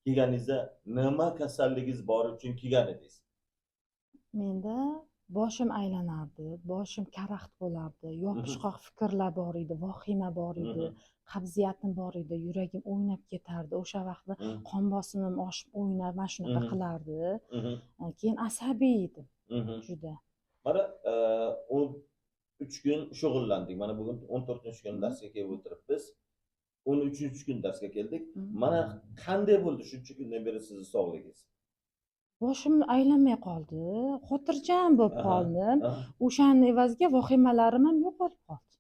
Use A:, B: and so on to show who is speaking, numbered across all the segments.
A: kelganingizda nima kasalligingiz bor uchun kelgan edingiz?
B: Menda boshim aylanardi, boshim karaxt bo'lardi, yopishqoq fikrlar bor edi, vahima bor edi, qabziyatim bor edi, yuragim o'ynab ketardi. O'sha vaqtda qon bosimim oshib o'ynab, mana shunaqa qilardi. Keyin asabiy edim juda.
A: Mana 13 kun shug'ullandik. Mana bugun 14-kun darsga kelib o'tiribmiz. 13-kun darsga keldik. Mana qanday bo'ldi shuncha kundan beri sizning sog'ligingiz?
B: Boshim aylanmay qoldi, xotirjam bo'lib qoldim. O'shaning evaziga vahimalarim ham yo'qolib qoldi.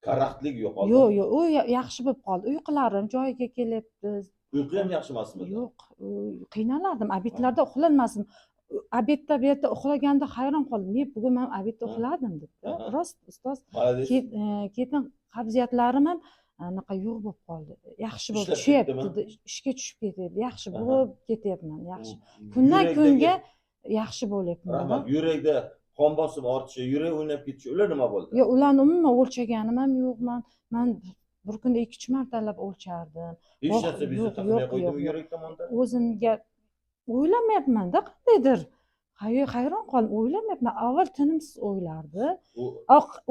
A: Karaxtlik yo'qoldi.
B: Yo'q, u yaxshi bo'lib qoldi. Uyqularim joyiga kelyapti.
A: Uyqu ham yaxshi emasmi?
B: Yo'q, qiynalardim. Obedlarda uxlolmasdim. Obedda bu yerda uxlaganda hayron qoldim. Men bugun men obedda uxladim debdi. Rost, ustoz. Keyin qabziyatlarim ham anaqa yo'q bo'lib qoldi. Yaxshi bo'lib tushyapti, ishga tushib ketyapti. Yaxshi bo'lib ketyapman, yaxshi. Kundan kunga yaxshi bo'lyapman.
A: Rahmat. Yurakda qon bosimi ortishi, yurak o'ynab ketishi, ular nima bo'ldi?
B: Yo'q, ularni umuman o'lchaganim ham yo'qman. Men bir kunda 2-3 martalab o'lchardim.
A: Hech narsa bizga taqmay qo'ydimi yurak tomonda?
B: O'zimga o'ylamayapman-da qandaydir. Hayron qoldim, o'ylamayapman. Avval tinimsiz o'ylardi.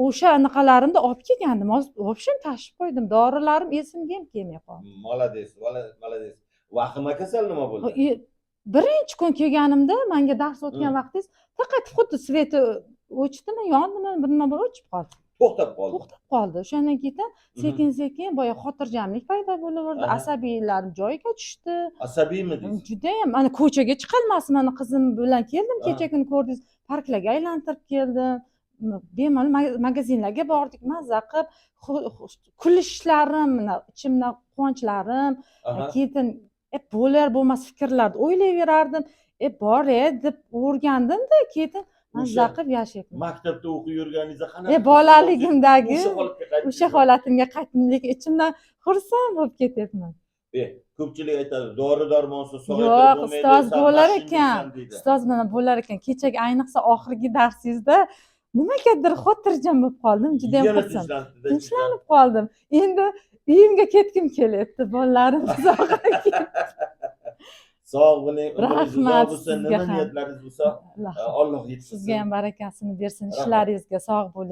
B: O'sha anaqalarimni olib kelgandim. Hozir tashib qo'ydim. Dorilarim esimga ham kelmay qoldi.
A: Молодец, молодец. Vahima kasal nima bo'ldi?
B: Birinchi kun kelganimda, menga dars o'tgan vaqtingiz faqat xuddi sveti o'chdimi, yondimi, bir nima bir o'chib qoldi.
A: To'xtab qoldi.
B: To'xtab qoldi. O'shandan keyin sekin-sekin boya xotirjamlik paydo bo'laverdi, asabiylarim joyiga tushdi.
A: Asabiymi deysiz?
B: Juda ham, mana ko'chaga chiqolmasdim, mana qizim bilan keldim, kecha kuni ko'rdingiz, parklarga aylantirib keldim. Bemalol magazinlarga bordik, mazza qilib, kulishlarim, ichimdan quvonchlarim, keyin bo'lar bo'lmas fikrlarni o'ylayverardim. Bor-e deb o'rgandim-da, keyin mazza qilib yashayapman.
A: Maktabda o'qib yurganingizda qanaqa?
B: Bolaligimdagi o'sha holatimga qaytdim, lekin ichimdan xursand bo'lib ketyapman.
A: Ko'pchilik aytadi, dori-darmonsiz sog'ayib
B: bo'lmaydi. Yo'q, ustoz bo'lar ekan. Ustoz mana bo'lar ekan. Kechagi ayniqsa oxirgi darsingizda nimagadir xotirjam bo'lib qoldim, juda ham xursand. Tinchlanib qoldim. Endi uyimga ketgim kelyapti, bolalarim sog'ayib.
A: Sog' bo'ling,
B: rahmat
A: sizga, nima niyatlaringiz bo'lsa, Alloh yetkazsin.
B: Sizga ham barakasini bersin, ishlaringizga sog' bo'ling.